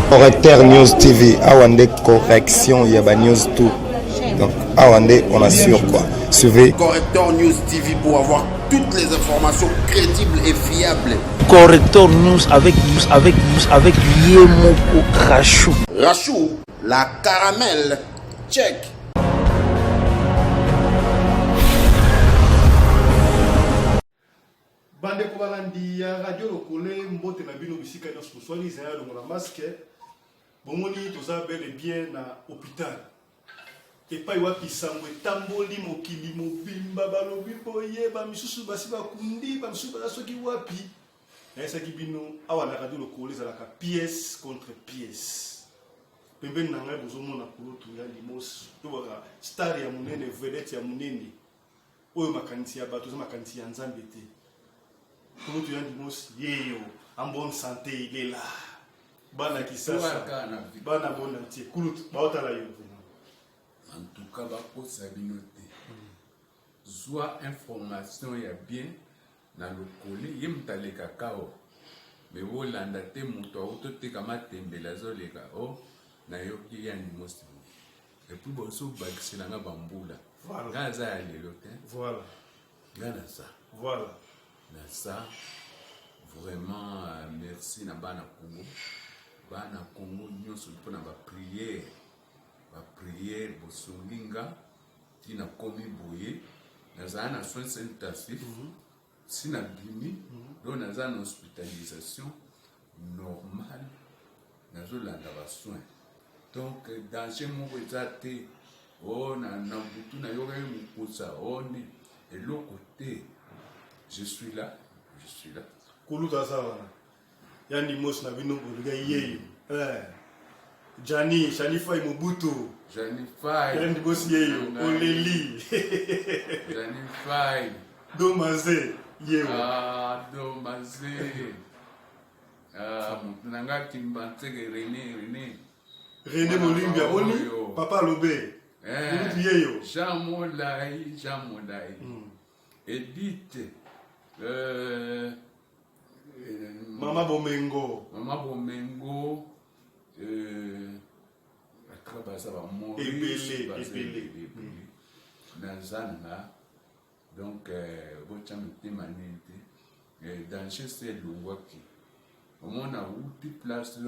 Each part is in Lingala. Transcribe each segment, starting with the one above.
Correcteur News TV, Awande correction, il y a News tout. Donc, Awande, on assure quoi. Suivez. Correcteur News TV pour avoir toutes les informations crédibles et fiables. Correcteur News avec Yemoko Rachou. Rachou, la caramel, check. Bande Kobalandi, Radio Lokole, Mbote Nabino Bisika, nos soignés, le masque. Bomoni, tout ça, bel et bien à l'hôpital. Et pas wapi sangwe tamboli mokili mobimba balobi boye ba misusu basiba kundi ba misusu ba soki wapi. Na ça qui bino awa na Radio Lokole za la pièce contre pièce. Pembe na ngai bozomona kulotu ya limos. To ba star ya munene vedette ya munene. Oyo makanti ya bato za makanti ya Nzambe te. Kulotu ya limos yeyo en bonne santé il est là. Bana kisasa. Bana bona tie kulotu baota la yo. En tout cas, bakosa binote. Soit information ya bien na lokole yemtale kakao. Me wolanda te muto auto te kama tembela zoleka o na yoki ya ni mosimo. Et puis boso bakisela nga bambula. Voilà. Gaza ya lelo te. Voilà. Gana ça. Voilà. Na ça vraiment merci na bana Congo. Bana Congo nyonso pona ba prière. La prière bosolinga tina komi boye naza na soins intensifs si na bimi do naza na hospitalisation normale nazo landa ba soins donc danger moko ezate o na butu na yoka mukusa one eloko te je suis là kuluta sawa yani mos na bino boliga yeyo Jani Fai Mobutu. Jani Fai. Kendi bosi yeyo. Oleli. Jani Fai. Domaze yeyo. Domaze. Nanga Kimbantege René. René Molimbia. Oni Papa Lobe. Yeyo. Jamolai. Edith. Mama Bomengo. Epele. Nazana donc bocham temanente danger c'est longwaki au moins na outi place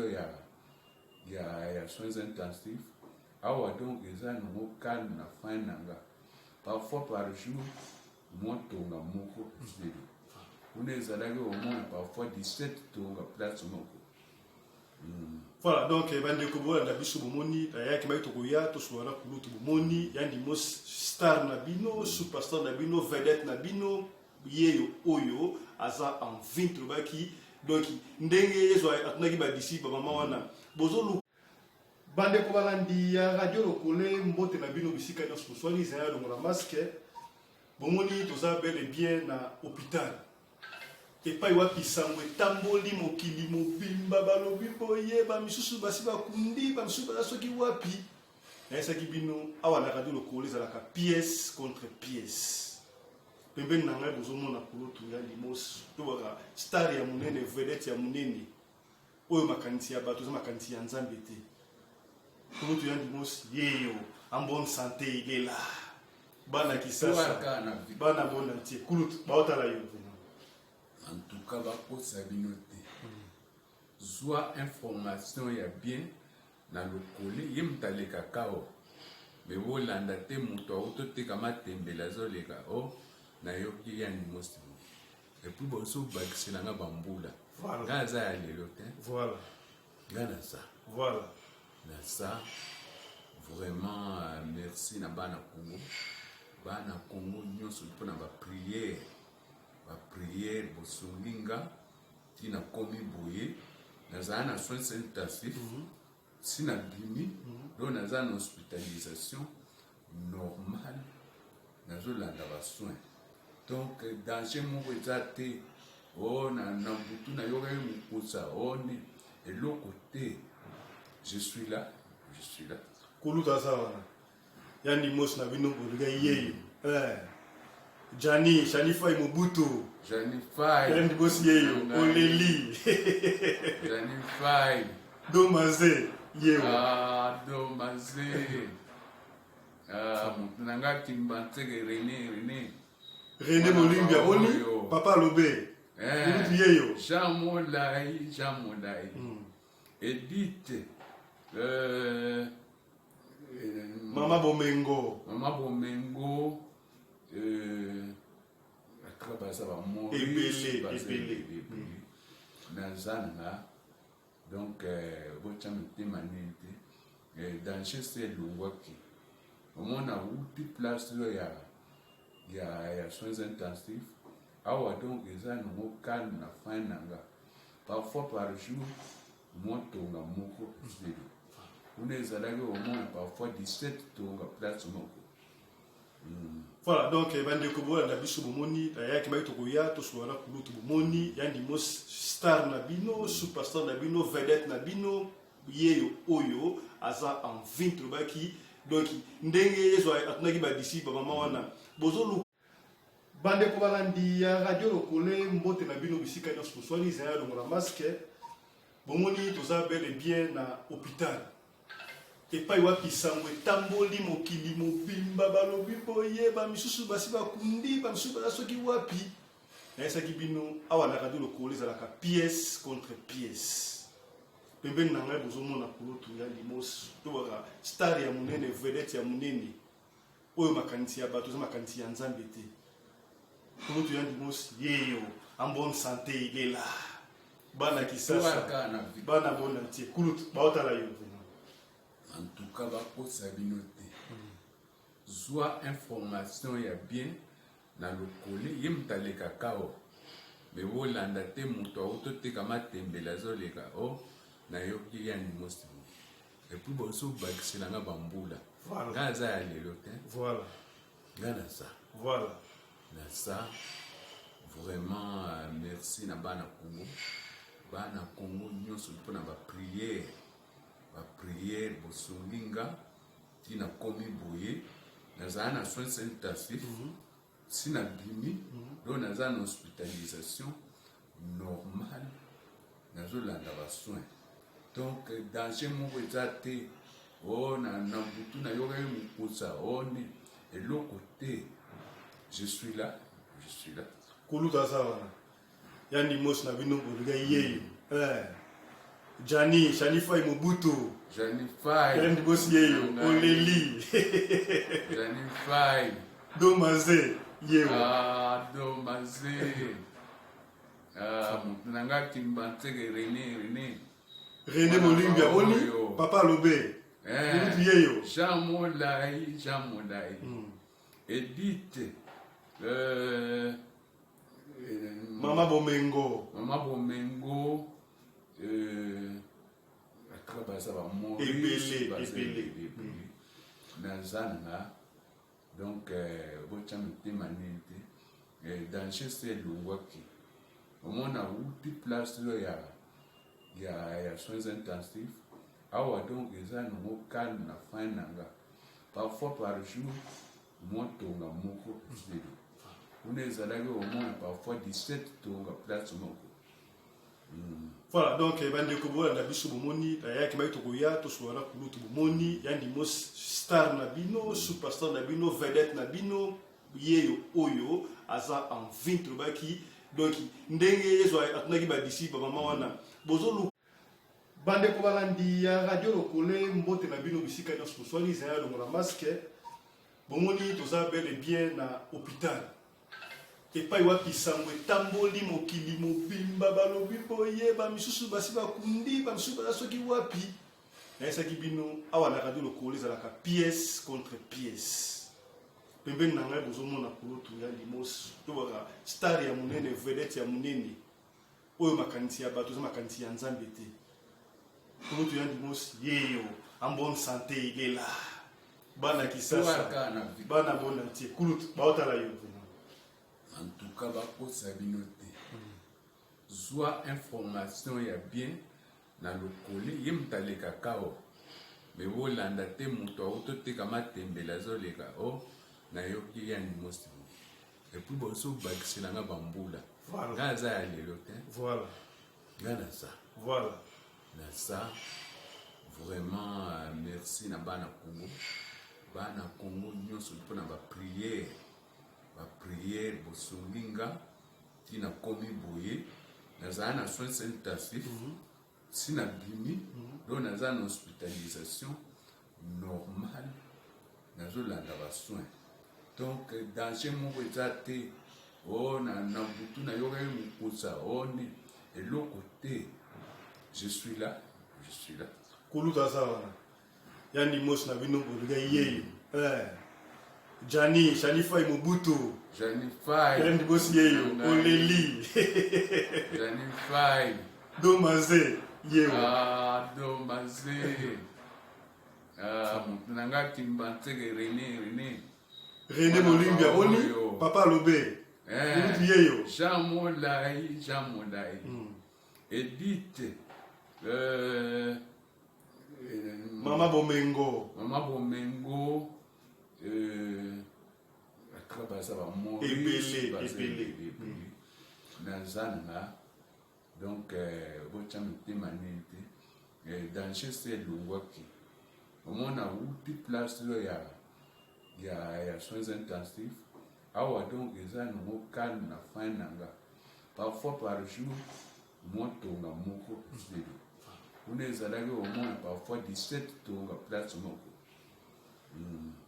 ya soins intensifs awa donc eza no calme na fin nanga parfois par jour motonga moko zero unezalaki au moins parfois 17 tonga place moko. Voilà, donc bande kobola na biso bomoni ayaki mai tokoya to soara kulutu bomoni yandi mos star na bino superstar na bino vedette na bino yeyo oyo aza en 20 baki donc ndenge yezo atunaki ba disi ba mama wana bozolu bande kobola ndi ya Radio Lokole Mbote na bino bisika na soignés za longola masque bomoni toza bel et bien na hôpital. Et pas wapi sangwe tamboli mokili mobimba balobi boye ba misusu basiba kundi ba misusu ba soki wapi. Na ça qui bino awa na Radio Lokole za la pièce contre pièce. Pembe na ngai bozomona kulotu ya limos. To ba star ya munene vedette ya munene. Oyo makanti ya bato za makanti ya Nzambe te. Kulotu ya limos yeyo en bonne santé il est là. Bana kisasa. Bana bona tie kulotu baota la yo. En tout cas, bakosa binote. Soit information ya bien na lokole yemtale kakao. Me wolanda te muto auto te kama tembela zoleka o na yoki ya ni mosimo. Et puis boso bakisela nga bambula. Voilà. Gaza ya lelo te. Voilà. Gana ça. Voilà. Na ça vraiment merci na bana Congo. Bana Congo nyonso pona ba prière. La prière bosolinga tina komi boye naza na soins intensifs si na bimi do naza na hospitalisation normale nazo landa ba soins donc danger moko ezate o na butu na yoka mukusa one eloko te je suis là kuluta sawa yani mos na bino boliga yeyo Jani Fai Mobutu. Jani Fai. Kendi bosi yeyo. Oleli. Jani Fai. Domazé, Yeo. Ah, Domazé. Ah, Nanga Kimbantsege René. René Molimbia, Oli, Papa Lobé. Yeo. Jean Molai. Edith. Mama Bomengo. Ebele. Nazana. Donc, dans chez Lungwaki, on a eu des places il y a soins intensifs. Alors, donc, ils ont calme na fin nanga. Parfois par jour, moi, on a moko. On est allé au moins parfois 17 tonga place moko. Voilà, donc bande kobola na biso bomoni yaki mai tokoya to soana kulutu bomoni yandi mos star na bino, superstar na bino, vedette na bino, yeyo oyo aza en 20 baki donc ndenge yezo atunaki ba disi ba mama wana bozolu bande kobola ndi ya radio lokole mbote na bino bisika na swali za longola masque bomoni toza bel et bien na hôpital. Et pas wapi sangwe tamboli mokili mobimba balobi boye ba misusu basi bakundi ba misusu ba soki wapi na esa kibino awa na radio lokole za la pièce contre pièce pembeni na ngai bozomona kulotu ya limos to ba star ya munene vedette ya munene oyo makanisi ya bato za makanisi ya nzambe te kulotu ya limos yeyo en bonne santé il est là bana kisasa bana bona tie kulotu baotala yo. En tout cas, va sabinote. Soit information ya bien na lokole yemtale kakao. Mais wolanda te muto auto te kama tembela zoleka o na yoki ya ni mosimo. Et puis boso bakisela nga bambula. Voilà. Gaza ya lelo te. Voilà. Gana ça. Voilà. Na ça vraiment merci na bana Congo. Bana Congo nyonso mpona ba prière. La prière bosolinga tina komi boye naza na soins intensifs si na bimi do naza na hospitalisation normale nazo landa ba soins donc danger moko ezate o na butu na yoka mukusa one eloko te je suis là kuluta sawa yani mos na bino boliga yeyo Jani Fai Mobutu. Jani Fai. Yendi bosi yeyo. Oleli. Jani Fai. Domazé. Yeyo. Ah, Domazé. Ah, Nanga Kimbantsege René. René Molimbia. Oli. Papa Lobé. Yeyo. Jean Molai. Edith. Mama Bomengo. Ebele. Nazana. Donc, dans chez Lungwaki, on a eu des places il y a soins intensifs. Alors, donc, ils ont calme na fin nanga. Parfois par jour, moi, on a moko. On est allé au moins parfois 17 tonga place moko. Voilà, donc bande kobola na biso bomoni yaki mai tokoya to soana kulutu bomoni yandi mos star na bino, superstar na bino, vedette na bino, yeyo oyo aza en 20 baki donc ndenge yezo atunaki ba disi ba mama wana bozolu bande kobola ndi ya radio lokole mbote na bino bisika na swali za longola masque bomoni toza bel et bien na hôpital. Et pas wapi sangwe tamboli mokili mobimba balobi boye ba misusu basi bakundi ba misusu ba soki wapi na esa kibino awa na radio lokole za la pièce contre pièce pembeni na ngai bozomona kulotu ya limos to ba star ya munene vedette ya munene oyo makanisi ya bato za makanisi ya nzambe te kulotu ya limos yeyo en bonne santé il est là bana kisasa bana bona tie kulotu baotala yo. En tout cas, va sabinote. Soit information ya bien na lokole yemtale kakao. Mais wolanda te muto auto te kama tembela zoleka o na yoki ya ni mosimo. Et puis boso bakisela nga bambula. Voilà. Gaza ya lelo te. Voilà. Gana ça. Voilà. ça vraiment merci na bana Congo. Bana Congo nyonso pour na ba prière bosolinga tina komi boye naza na soins intensifs si na bimi donc naza na hospitalisation normale nazo landa ba soins donc danger moko ezate oh na butu na yoka mukusa one eloko te je suis là kuluta sawa yani mos na bino bolinga yeyo Jani Fai Mobutu Jani Fai yani bosi yeyo Oleli Jani Fai Domaze yeyo Domaze nanga Kimbanteke René Molimbia oni Papa Lobe yeyo Jean Molai Edith Mama Bomengo Ebele Nazana donc bocham temanente danger c'est lungwaki on a outi place ya soins intensifs awa donc eza no calme na fin nanga parfois par jour motonga moko zero unezalaki au moins parfois 17 tonga place moko.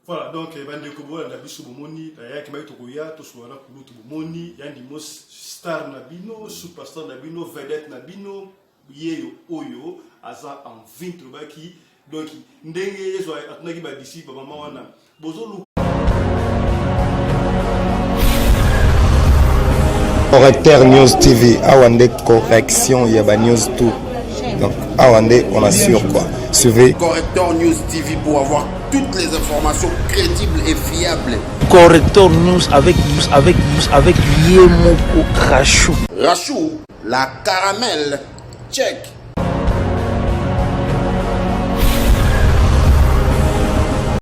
Voilà, donc bande kobola na biso bomoni ya ki maito koya to soara kulutu bomoni yandi mos star na bino superstar na bino vedette na bino yeyo oyo aza en 20 baki donc ndenge yeso atunaki ba disciple mama wana bozolu Correcteur News TV awande correction ya ba news tout. Donc awande on assure quoi. Suivez Correcteur News TV pour avoir toutes les informations crédibles et fiables. Correcteur News avec Yemoko Rachou. Rachou, la caramel, check.